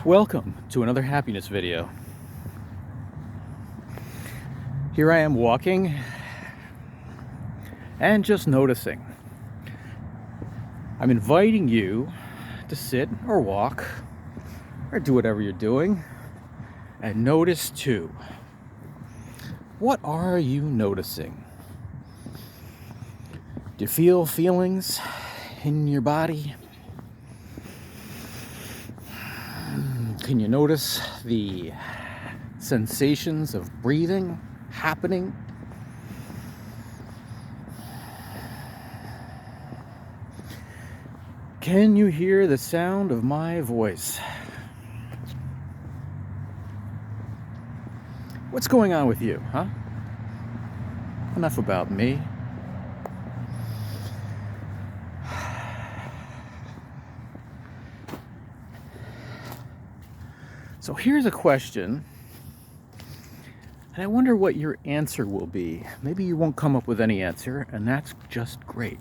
Welcome to another happiness video. Here I am walking and just noticing. I'm inviting you to sit or walk or do whatever you're doing and notice too. What are you noticing? Do you feel feelings in your body? Can you notice the sensations of breathing happening? Can you hear the sound of my voice? What's going on with you, huh? Enough about me. So here's a question, and I wonder what your answer will be. Maybe you won't come up with any answer, and that's just great.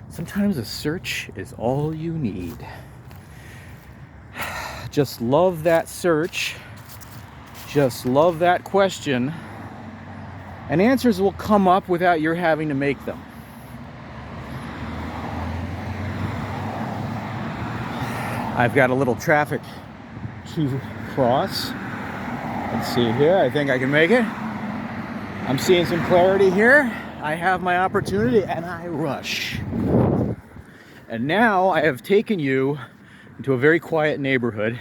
Sometimes a search is all you need. Just love that search. Just love that question. And answers will come up without your having to make them. I've got a little traffic to cross. Let's see here. I think I can make it. I'm seeing some clarity here. I have my opportunity and I rush. And now I have taken you into a very quiet neighborhood,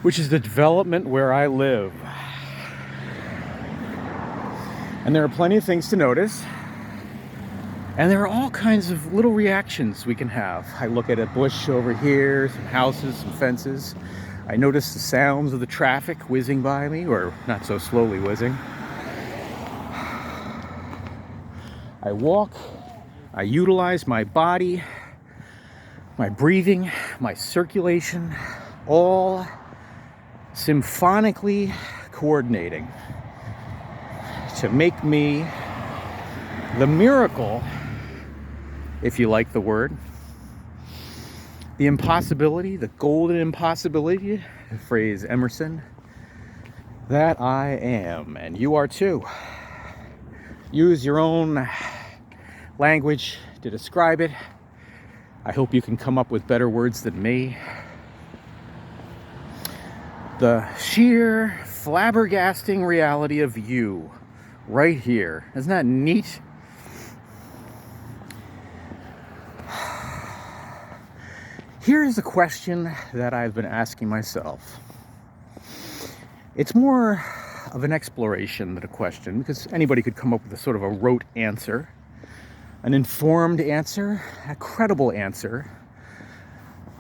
which is the development where I live. And there are plenty of things to notice. And there are all kinds of little reactions we can have. I look at a bush over here, some houses, some fences. I notice the sounds of the traffic whizzing by me, or not so slowly whizzing. I walk, I utilize my body, my breathing, my circulation, all symphonically coordinating to make me the miracle, if you like the word, the impossibility, the golden impossibility, to phrase Emerson, that I am, and you are too. Use your own language to describe it. I hope you can come up with better words than me. The sheer flabbergasting reality of you right here. Isn't that neat? Here's a question that I've been asking myself. It's more of an exploration than a question, because anybody could come up with a sort of a rote answer, an informed answer, a credible answer.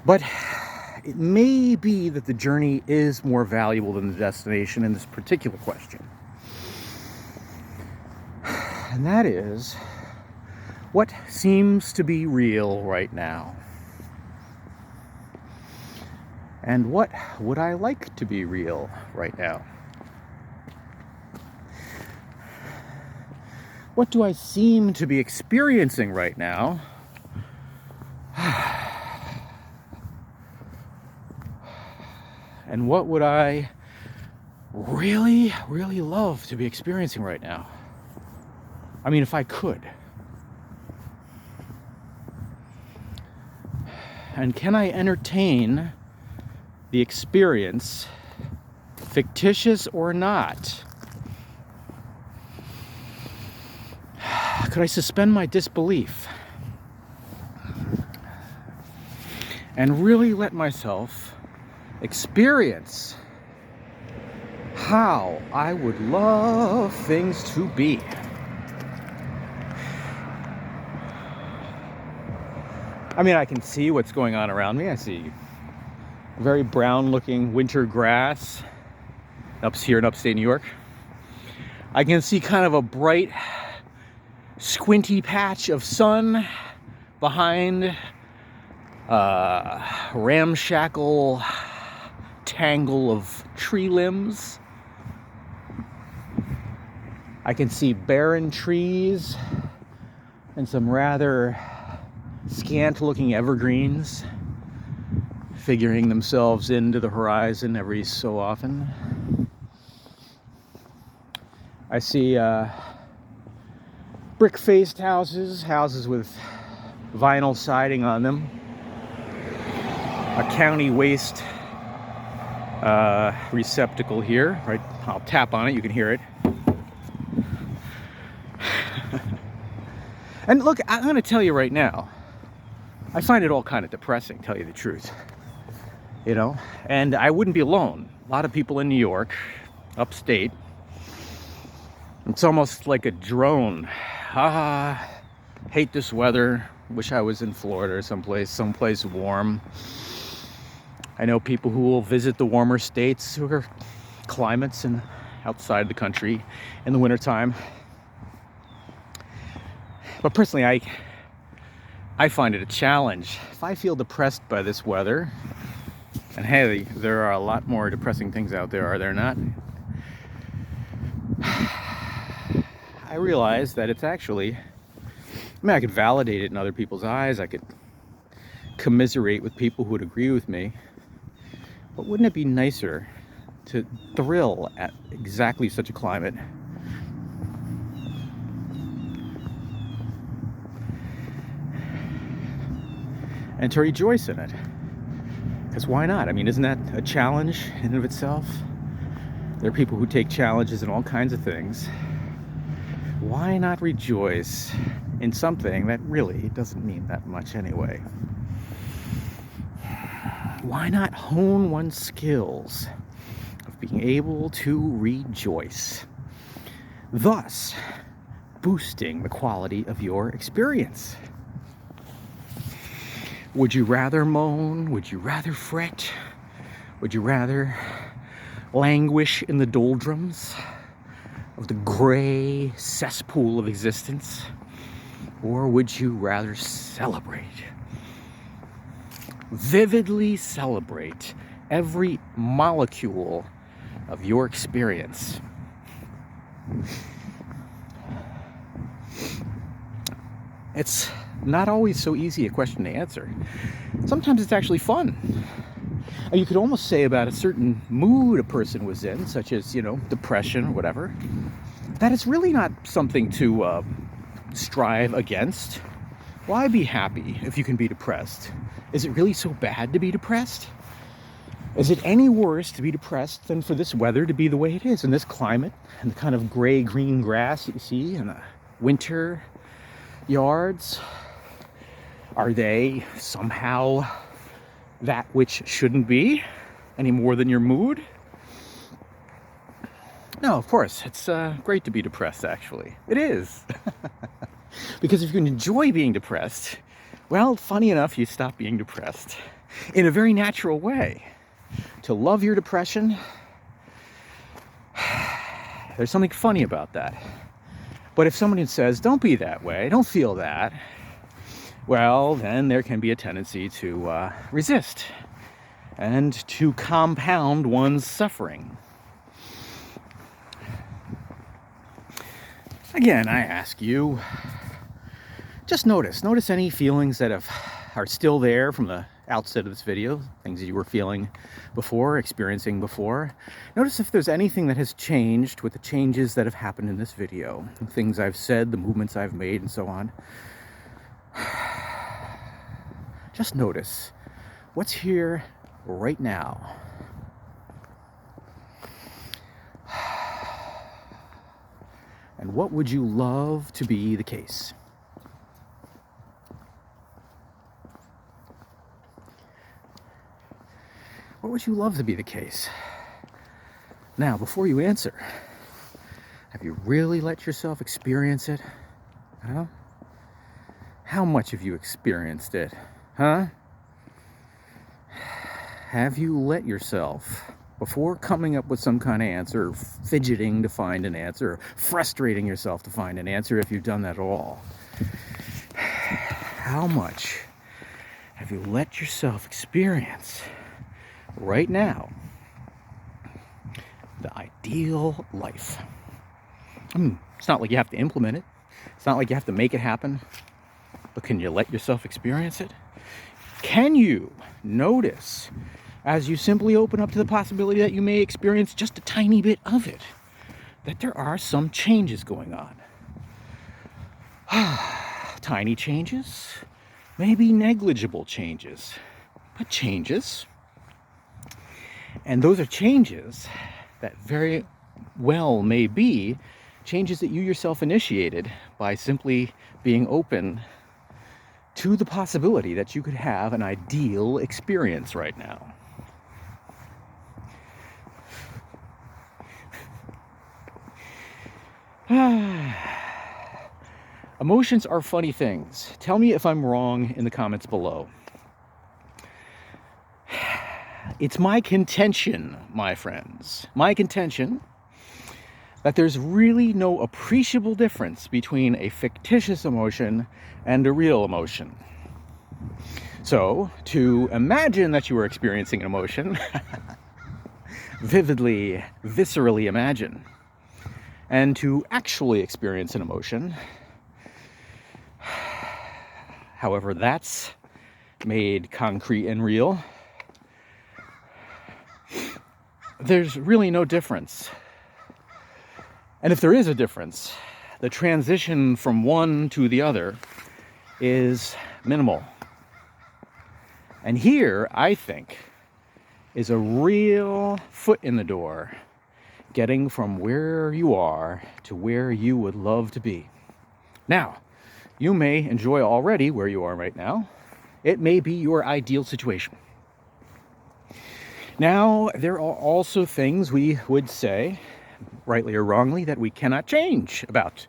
But it may be that the journey is more valuable than the destination in this particular question. And that is, what seems to be real right now? And what would I like to be real right now? What do I seem to be experiencing right now? And what would I really, really love to be experiencing right now? I mean, if I could. And can I entertain the experience, fictitious or not? Could I suspend my disbelief and really let myself experience how I would love things to be? I mean, I can see what's going on around me. I see very brown looking winter grass up here in upstate New York. I can see kind of a bright squinty patch of sun behind a ramshackle tangle of tree limbs. I can see barren trees and some rather scant looking evergreens figuring themselves into the horizon every so often. I see brick-faced houses with vinyl siding on them, a county waste receptacle here, right? I'll tap on it, you can hear it. And look, I'm going to tell you right now, I find it all kind of depressing, tell you the truth. You know, and I wouldn't be alone. A lot of people in New York, upstate, it's almost like a drone. Hate this weather. Wish I was in Florida or someplace warm. I know people who will visit the warmer states or climates and outside the country in the wintertime. But personally, I find it a challenge. If I feel depressed by this weather, and hey, there are a lot more depressing things out there, are there not? I realize that it's actually, I could validate it in other people's eyes. I could commiserate with people who would agree with me. But wouldn't it be nicer to thrill at exactly such a climate? And to rejoice in it. Because why not? I mean, isn't that a challenge in and of itself? There are people who take challenges in all kinds of things. Why not rejoice in something that really doesn't mean that much anyway? Why not hone one's skills of being able to rejoice, thus boosting the quality of your experience? Would you rather moan? Would you rather fret? Would you rather languish in the doldrums of the gray cesspool of existence? Or would you rather celebrate? Vividly celebrate every molecule of your experience. It's not always so easy a question to answer. Sometimes it's actually fun. You could almost say about a certain mood a person was in, such as, depression or whatever, that it's really not something to strive against. Why be happy if you can be depressed? Is it really so bad to be depressed? Is it any worse to be depressed than for this weather to be the way it is, in this climate, and the kind of gray-green grass that you see in the winter yards? Are they somehow that which shouldn't be any more than your mood? No, of course, it's great to be depressed, actually. It is. Because if you can enjoy being depressed, well, funny enough, you stop being depressed in a very natural way. To love your depression, there's something funny about that. But if somebody says, don't be that way, don't feel that, well, then there can be a tendency to resist and to compound one's suffering. Again, I ask you, just notice any feelings that are still there from the outset of this video, things that you were feeling before, experiencing before. Notice if there's anything that has changed with the changes that have happened in this video, the things I've said, the movements I've made, and so on. Just notice what's here right now. And what would you love to be the case? What would you love to be the case? Now, before you answer, have you really let yourself experience it? Huh? How much have you experienced it? Huh? Have you let yourself, before coming up with some kind of answer, or fidgeting to find an answer, or frustrating yourself to find an answer, if you've done that at all, how much have you let yourself experience right now the ideal life? It's not like you have to implement it. It's not like you have to make it happen. But can you let yourself experience it? Can you notice as you simply open up to the possibility that you may experience just a tiny bit of it, that there are some changes going on. Tiny changes, maybe negligible changes, but changes. And those are changes that very well may be changes that you yourself initiated by simply being open to the possibility that you could have an ideal experience right now. Emotions are funny things. Tell me if I'm wrong in the comments below. It's my contention, my friends, my contention that there's really no appreciable difference between a fictitious emotion and a real emotion. So, to imagine that you were experiencing an emotion, vividly, viscerally imagine, and to actually experience an emotion, however that's made concrete and real, there's really no difference. And if there is a difference, the transition from one to the other is minimal. And here, I think, is a real foot in the door, getting from where you are to where you would love to be. Now, you may enjoy already where you are right now. It may be your ideal situation. Now, there are also things we would say, rightly or wrongly, that we cannot change about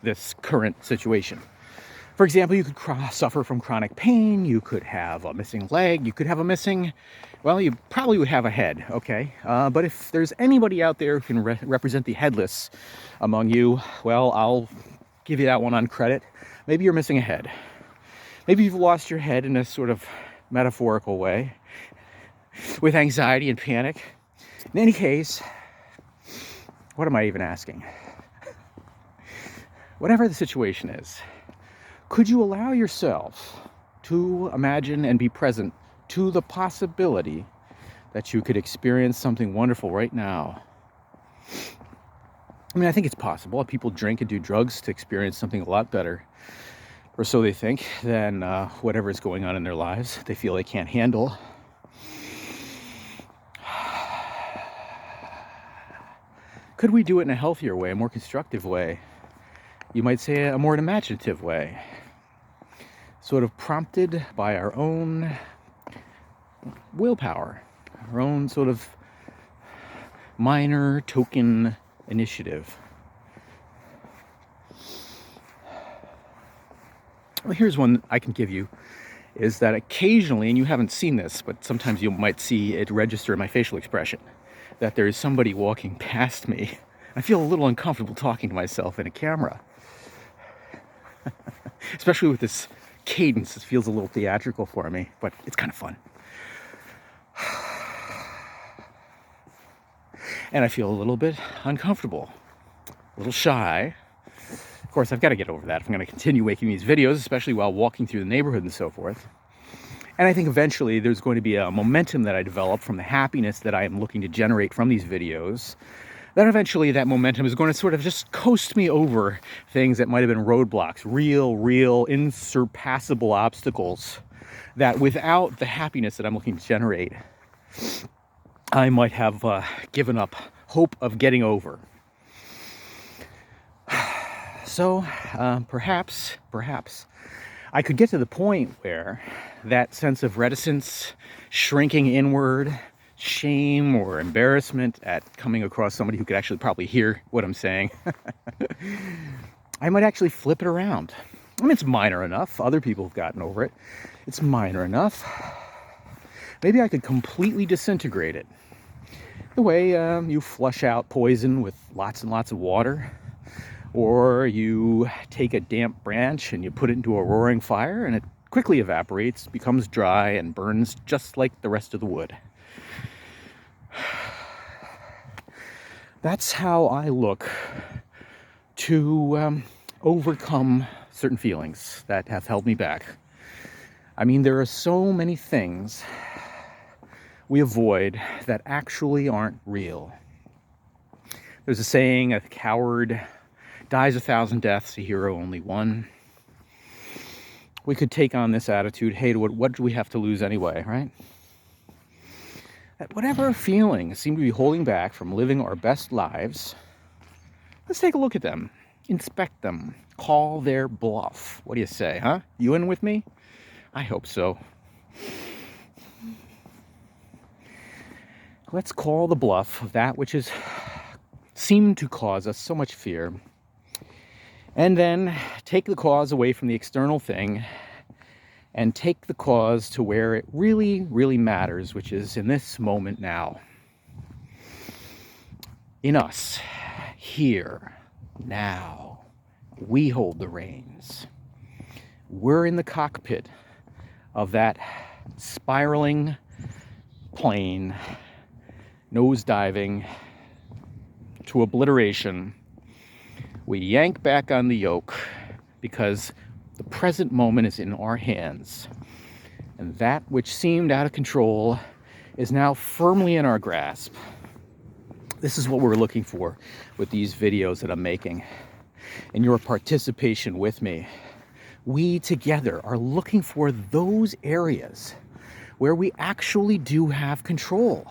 this current situation. For example, you could suffer from chronic pain, you could have a missing leg, you could have a missing, well, you probably would have a head, okay? But if there's anybody out there who can represent the headless among you, well, I'll give you that one on credit. Maybe you're missing a head. Maybe you've lost your head in a sort of metaphorical way, with anxiety and panic. In any case, what am I even asking? Whatever the situation is, could you allow yourself to imagine and be present to the possibility that you could experience something wonderful right now? I mean, I think it's possible. People drink and do drugs to experience something a lot better, or so they think, than whatever is going on in their lives they feel they can't handle. Could we do it in a healthier way, a more constructive way? You might say a more imaginative way, sort of prompted by our own willpower, our own sort of minor token initiative. Well, here's one I can give you, is that occasionally, and you haven't seen this, but sometimes you might see it register in my facial expression, that there is somebody walking past me. I feel a little uncomfortable talking to myself in a camera. Especially with this cadence, it feels a little theatrical for me, but it's kind of fun. And I feel a little bit uncomfortable, a little shy. Of course, I've got to get over that if I'm going to continue making these videos, especially while walking through the neighborhood and so forth. And I think eventually there's going to be a momentum that I develop from the happiness that I am looking to generate from these videos. Then eventually that momentum is going to sort of just coast me over things that might have been roadblocks, real, insurpassable obstacles that without the happiness that I'm looking to generate, I might have given up hope of getting over. So perhaps I could get to the point where that sense of reticence, shrinking inward, shame or embarrassment at coming across somebody who could actually probably hear what I'm saying, I might actually flip it around. I mean, it's minor enough. Other people have gotten over it. It's minor enough. Maybe I could completely disintegrate it. The way you flush out poison with lots and lots of water, or you take a damp branch and you put it into a roaring fire and it quickly evaporates, becomes dry, and burns just like the rest of the wood. That's how I look to overcome certain feelings that have held me back. I mean, there are so many things we avoid that actually aren't real. There's a saying, a coward dies 1,000 deaths, a hero only one. We could take on this attitude, hey, what do we have to lose anyway, right? That whatever feelings seem to be holding back from living our best lives, let's take a look at them, inspect them, call their bluff. What do you say, huh? You in with me? I hope so. Let's call the bluff of that which has seemed to cause us so much fear, and then take the cause away from the external thing and take the cause to where it really, really matters, which is in this moment now. In us, here, now. We hold the reins. We're in the cockpit of that spiraling plane, nosediving to obliteration. We yank back on the yoke because the present moment is in our hands. And that which seemed out of control is now firmly in our grasp. This is what we're looking for with these videos that I'm making, and your participation with me. We together are looking for those areas where we actually do have control.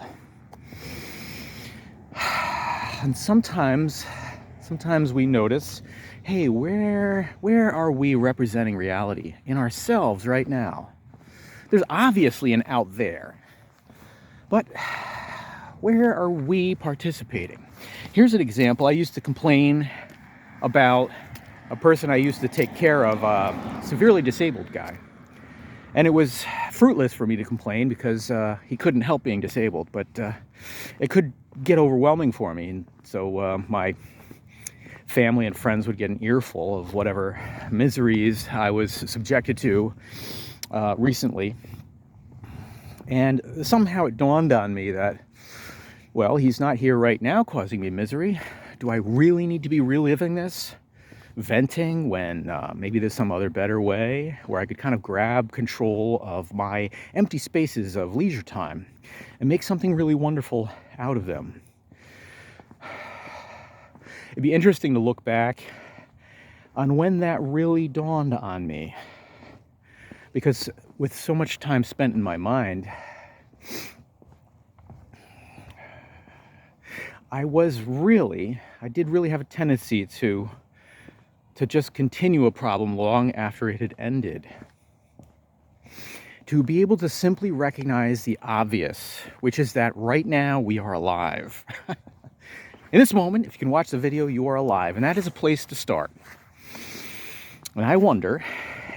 And sometimes we notice, hey, where are we representing reality in ourselves right now? There's obviously an out there, but where are we participating? Here's an example. I used to complain about a person I used to take care of, a severely disabled guy. And it was fruitless for me to complain because he couldn't help being disabled, but it could get overwhelming for me. And so my family and friends would get an earful of whatever miseries I was subjected to recently. And somehow it dawned on me that, well, he's not here right now causing me misery. Do I really need to be reliving this? Venting when maybe there's some other better way where I could kind of grab control of my empty spaces of leisure time and make something really wonderful out of them. It'd be interesting to look back on when that really dawned on me, because with so much time spent in my mind, I did really have a tendency to just continue a problem long after it had ended. To be able to simply recognize the obvious, which is that right now we are alive. In this moment, if you can watch the video, you are alive, and that is a place to start. And I wonder,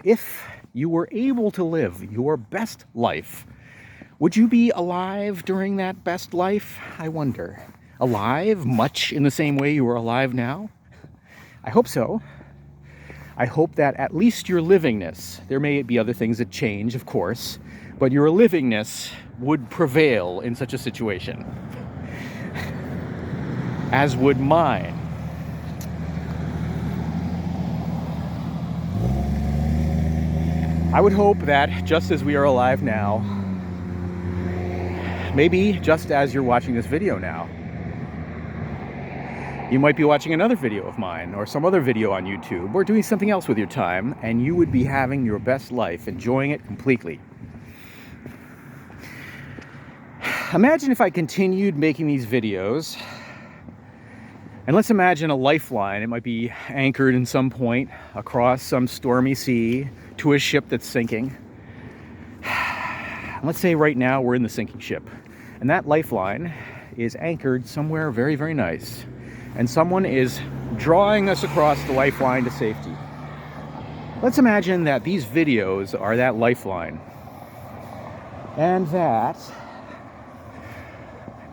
if you were able to live your best life, would you be alive during that best life? I wonder. Alive much in the same way you are alive now? I hope so. I hope that at least your livingness, there may be other things that change, of course, but your livingness would prevail in such a situation, as would mine. I would hope that just as we are alive now, maybe just as you're watching this video now, you might be watching another video of mine or some other video on YouTube or doing something else with your time, and you would be having your best life, enjoying it completely. Imagine if I continued making these videos, and let's imagine a lifeline. It might be anchored in some point across some stormy sea to a ship that's sinking. Let's say right now we're in the sinking ship, and that lifeline is anchored somewhere very, very nice. And someone is drawing us across the lifeline to safety. Let's imagine that these videos are that lifeline. And that,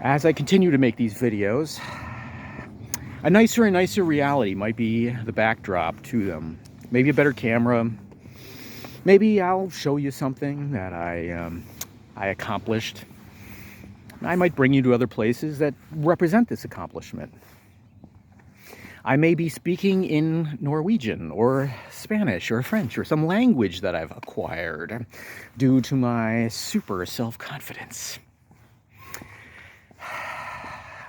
as I continue to make these videos, a nicer and nicer reality might be the backdrop to them. Maybe a better camera. Maybe I'll show you something that I accomplished. I might bring you to other places that represent this accomplishment. I may be speaking in Norwegian or Spanish or French or some language that I've acquired due to my super self-confidence.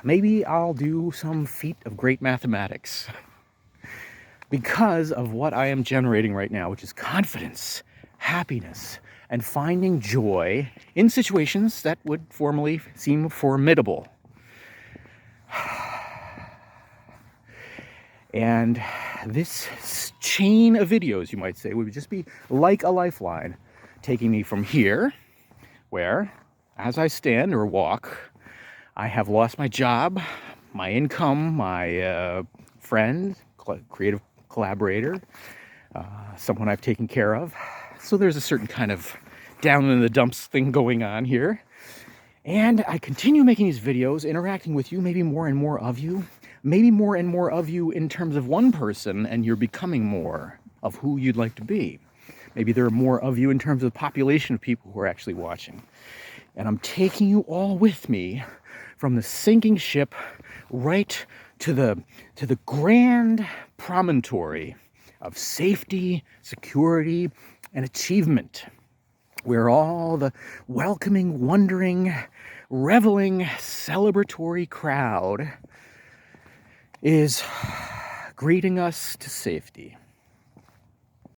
Maybe I'll do some feat of great mathematics because of what I am generating right now, which is confidence, happiness, and finding joy in situations that would formerly seem formidable. And this chain of videos, you might say, would just be like a lifeline, taking me from here, where, as I stand or walk, I have lost my job, my income, my friend, creative collaborator, someone I've taken care of. So there's a certain kind of down in the dumps thing going on here. And I continue making these videos, interacting with you, maybe more and more of you, maybe more and more of you in terms of one person, and you're becoming more of who you'd like to be. Maybe there are more of you in terms of the population of people who are actually watching. And I'm taking you all with me from the sinking ship right to the grand promontory of safety, security, and achievement, where all the welcoming, wondering, reveling, celebratory crowd is greeting us to safety.